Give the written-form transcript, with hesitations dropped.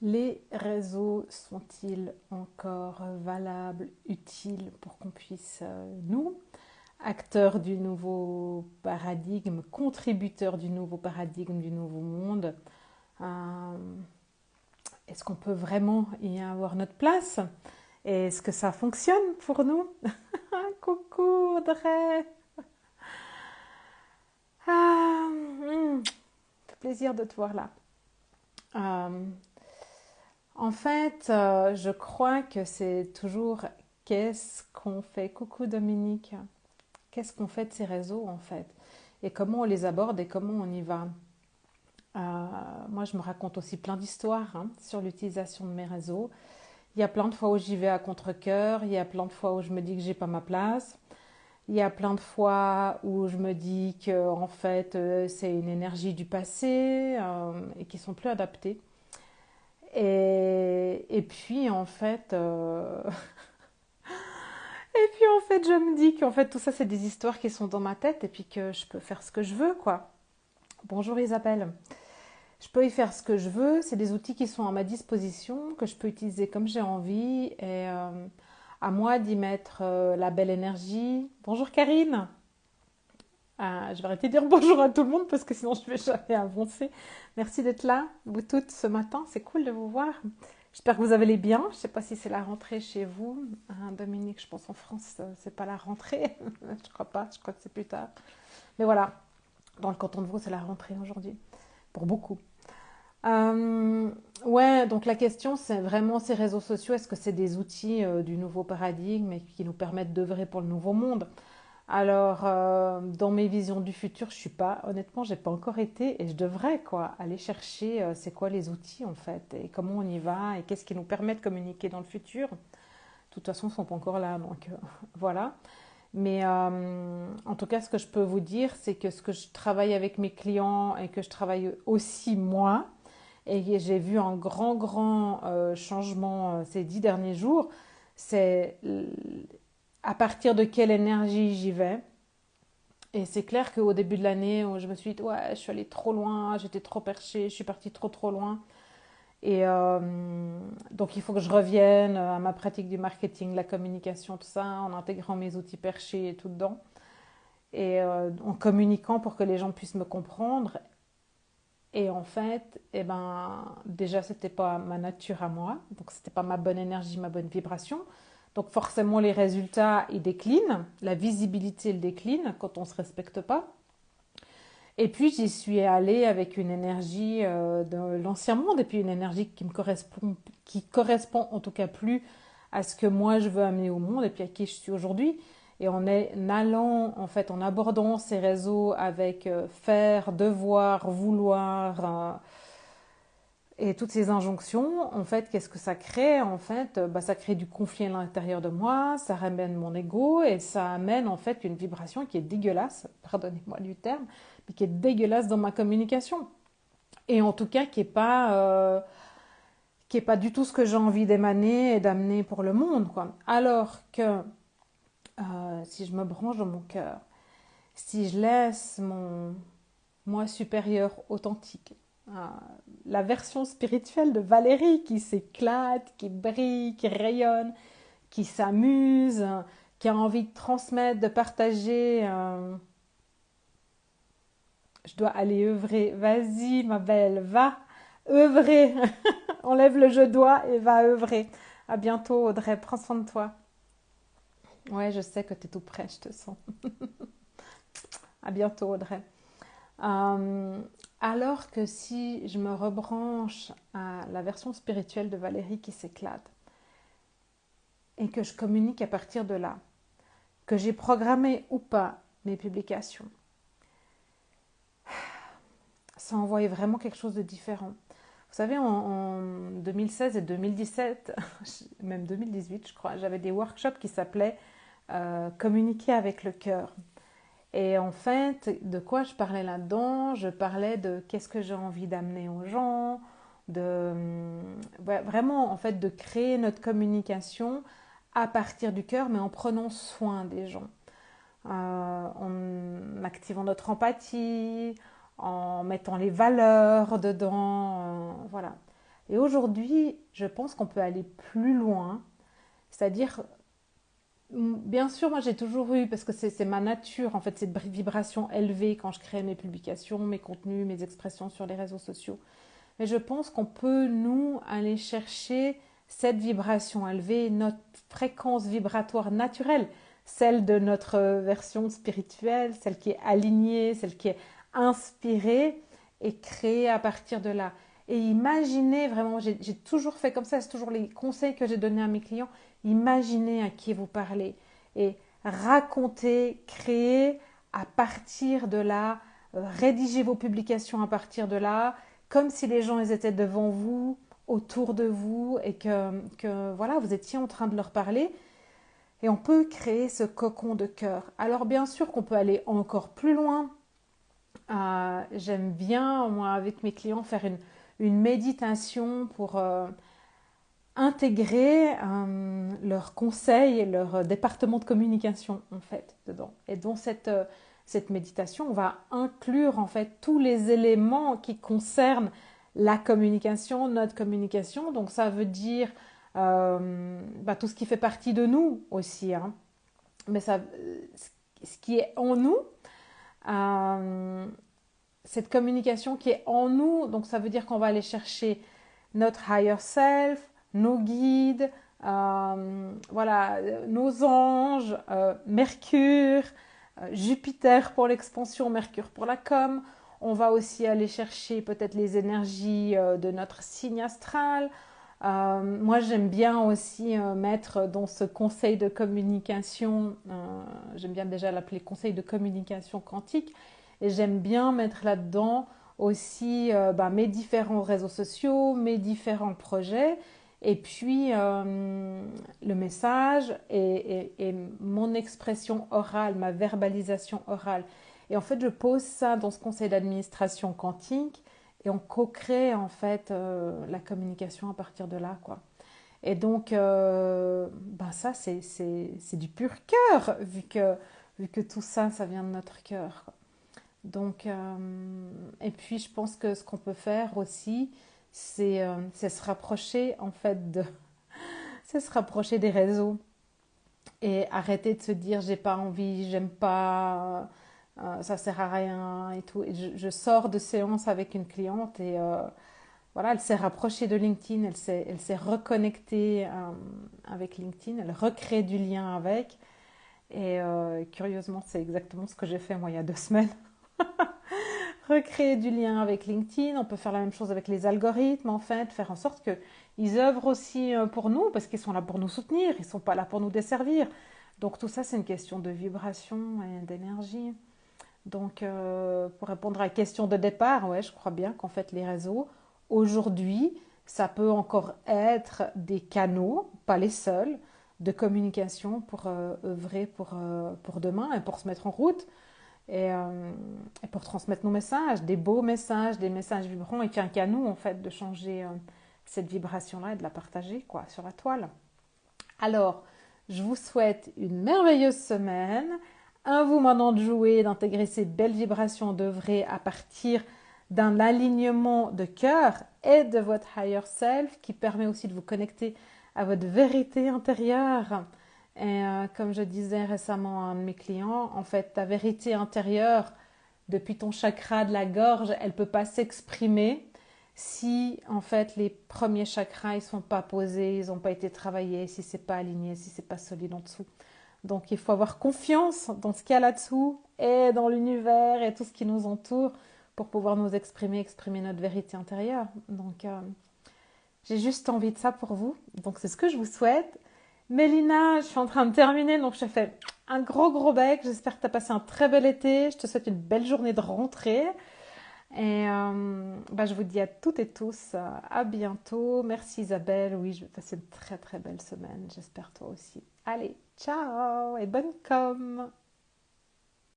Les réseaux sont-ils encore valables, utiles pour qu'on puisse, nous, acteurs du nouveau paradigme, contributeurs du nouveau paradigme, du nouveau monde, euh, est-ce qu'on peut vraiment y avoir notre place? Et est-ce que ça fonctionne pour nous? Coucou Audrey! Fait plaisir de te voir là. Euh, je crois que c'est toujours qu'est-ce qu'on fait. Coucou Dominique. Qu'est-ce qu'on fait de ces réseaux en fait? Et comment on les aborde et comment on y va? Moi, je me raconte aussi plein d'histoires sur l'utilisation de mes réseaux. Il y a plein de fois où j'y vais à contre-cœur. Il y a plein de fois où je me dis que j'ai pas ma place. Il y a plein de fois où je me dis que en fait, c'est une énergie du passé et qui sont plus adaptées. Et puis en fait, je me dis qu'en fait tout ça c'est des histoires qui sont dans ma tête et puis que je peux faire ce que je veux quoi. Bonjour Isabelle. Je peux y faire ce que je veux, c'est des outils qui sont à ma disposition, que je peux utiliser comme j'ai envie et à moi d'y mettre la belle énergie. Bonjour Karine. Je vais arrêter de dire bonjour à tout le monde parce que sinon je vais jamais avancer. Merci d'être là, vous toutes, ce matin. C'est cool de vous voir. J'espère que vous allez bien. Je ne sais pas si c'est la rentrée chez vous. Dominique, je pense en France, c'est pas la rentrée. Je crois pas, je crois que c'est plus tard. Mais voilà, dans le canton de Vaud, c'est la rentrée aujourd'hui, pour beaucoup. Ouais, donc la question, c'est vraiment ces réseaux sociaux, est-ce que c'est des outils du nouveau paradigme et qui nous permettent d'œuvrer pour le nouveau monde? Alors, dans mes visions du futur, je suis pas, honnêtement, j'ai pas encore été et je devrais quoi, aller chercher c'est quoi les outils en fait et comment on y va et qu'est-ce qui nous permet de communiquer dans le futur. De toute façon, ils sont pas encore là, donc voilà. Mais en tout cas, ce que je peux vous dire, c'est que ce que je travaille avec mes clients et que je travaille aussi moi, et que j'ai vu un grand changement ces 10 derniers jours, c'est à partir de quelle énergie j'y vais. Et c'est clair qu'au début de l'année, je me suis dit, ouais, je suis allée trop loin, j'étais trop perchée, je suis partie trop loin. Et donc, il faut que je revienne à ma pratique du marketing, la communication, tout ça, en intégrant mes outils perchés et tout dedans. Et en communiquant pour que les gens puissent me comprendre. Et en fait, eh ben, déjà, c'était pas ma nature à moi, donc c'était pas ma bonne énergie, ma bonne vibration. Donc forcément, les résultats, ils déclinent, la visibilité, elle décline quand on se respecte pas. Et puis, j'y suis allée avec une énergie de l'ancien monde, et puis une énergie qui correspond en tout cas plus à ce que moi je veux amener au monde, et puis à qui je suis aujourd'hui. Et allant, en fait, en abordant ces réseaux avec faire, devoir, vouloir, et toutes ces injonctions, en fait, qu'est-ce que ça crée? En fait, ça crée du conflit à l'intérieur de moi, ça ramène mon ego et ça amène en fait une vibration qui est dégueulasse, pardonnez-moi du terme, mais qui est dégueulasse dans ma communication. Et en tout cas, qui est pas du tout ce que j'ai envie d'émaner et d'amener pour le monde, quoi. Alors que si je me branche dans mon cœur, si je laisse mon moi supérieur authentique, la version spirituelle de Valérie qui s'éclate, qui brille, qui rayonne, qui s'amuse, qui a envie de transmettre, de partager. Je dois aller œuvrer. Vas-y, ma belle, va œuvrer. Enlève le je dois et va œuvrer. À bientôt, Audrey. Prends soin de toi. Ouais, je sais que tu es tout près, je te sens. À bientôt, Audrey. Euh, alors que si je me rebranche à la version spirituelle de Valérie qui s'éclate et que je communique à partir de là, que j'ai programmé ou pas mes publications, ça envoie vraiment quelque chose de différent. Vous savez, en 2016 et 2017, même 2018 je crois, j'avais des workshops qui s'appelaient Communiquer avec le cœur. Et en fait, de quoi je parlais là-dedans? Je parlais de qu'est-ce que j'ai envie d'amener aux gens, de vraiment en fait de créer notre communication à partir du cœur, mais en prenant soin des gens, en activant notre empathie, en mettant les valeurs dedans, voilà. Et aujourd'hui, je pense qu'on peut aller plus loin, c'est-à-dire, bien sûr, moi j'ai toujours eu, parce que c'est ma nature, en fait, cette vibration élevée quand je crée mes publications, mes contenus, mes expressions sur les réseaux sociaux. Mais je pense qu'on peut, nous, aller chercher cette vibration élevée, notre fréquence vibratoire naturelle, celle de notre version spirituelle, celle qui est alignée, celle qui est inspirée, et créer à partir de là. Et imaginez vraiment, j'ai toujours fait comme ça, c'est toujours les conseils que j'ai donnés à mes clients, imaginez à qui vous parlez et racontez, créez à partir de là, rédigez vos publications à partir de là, comme si les gens ils étaient devant vous, autour de vous et que voilà, vous étiez en train de leur parler. Et on peut créer ce cocon de cœur. Alors bien sûr qu'on peut aller encore plus loin. J'aime bien, moi, avec mes clients, faire une méditation pour intégrer leurs conseils et leur département de communication, en fait, dedans. Et dans cette méditation, on va inclure, en fait, tous les éléments qui concernent la communication, notre communication. Donc, ça veut dire tout ce qui fait partie de nous aussi, hein. Mais ce qui est en nous, euh, cette communication qui est en nous, donc ça veut dire qu'on va aller chercher notre higher self, nos guides, voilà, nos anges, Mercure, Jupiter pour l'expansion, Mercure pour la com. On va aussi aller chercher peut-être les énergies de notre signe astral. Moi, j'aime bien aussi mettre dans ce conseil de communication, j'aime bien déjà l'appeler conseil de communication quantique, et j'aime bien mettre là-dedans aussi mes différents réseaux sociaux, mes différents projets, et puis le message et mon expression orale, ma verbalisation orale. Et en fait, je pose ça dans ce conseil d'administration quantique et on co-crée en fait la communication à partir de là, quoi. Et donc, ça, c'est du pur cœur, vu que tout ça, ça vient de notre cœur, quoi. Donc, et puis je pense que ce qu'on peut faire aussi, c'est se rapprocher en fait c'est se rapprocher des réseaux et arrêter de se dire j'ai pas envie, j'aime pas, ça sert à rien et tout. Et je sors de séance avec une cliente et voilà, elle s'est rapprochée de LinkedIn, elle s'est reconnectée avec LinkedIn, elle recrée du lien avec. Et curieusement, c'est exactement ce que j'ai fait moi il y a 2 semaines. Recréer du lien avec LinkedIn, on peut faire la même chose avec les algorithmes en fait, faire en sorte qu'ils œuvrent aussi pour nous parce qu'ils sont là pour nous soutenir, ils ne sont pas là pour nous desservir. Donc tout ça c'est une question de vibration et d'énergie. Donc pour répondre à la question de départ, ouais, je crois bien qu'en fait les réseaux, aujourd'hui, ça peut encore être des canaux, pas les seuls, de communication pour œuvrer pour demain et pour se mettre en route. Et pour transmettre nos messages, des beaux messages, des messages vibrants, et qu'à nous, en fait, de changer cette vibration-là et de la partager, quoi, sur la toile. Alors, je vous souhaite une merveilleuse semaine. À vous maintenant de jouer, d'intégrer ces belles vibrations, d'œuvrer à partir d'un alignement de cœur et de votre higher self qui permet aussi de vous connecter à votre vérité intérieure. Et comme je disais récemment à un de mes clients, en fait, ta vérité intérieure, depuis ton chakra de la gorge, elle ne peut pas s'exprimer si, en fait, les premiers chakras, ils sont pas posés, ils n'ont pas été travaillés, si c'est pas aligné, si c'est pas solide en dessous. Donc, il faut avoir confiance dans ce qu'il y a là-dessous et dans l'univers et tout ce qui nous entoure pour pouvoir nous exprimer, exprimer notre vérité intérieure. Donc, j'ai juste envie de ça pour vous. Donc, c'est ce que je vous souhaite. Mélina, je suis en train de terminer, donc je te fais un gros gros bec. J'espère que tu as passé un très bel été. Je te souhaite une belle journée de rentrée. Et je vous dis à toutes et tous à bientôt. Merci Isabelle. Oui, je vais passer une très très belle semaine. J'espère toi aussi. Allez, ciao et bonne com.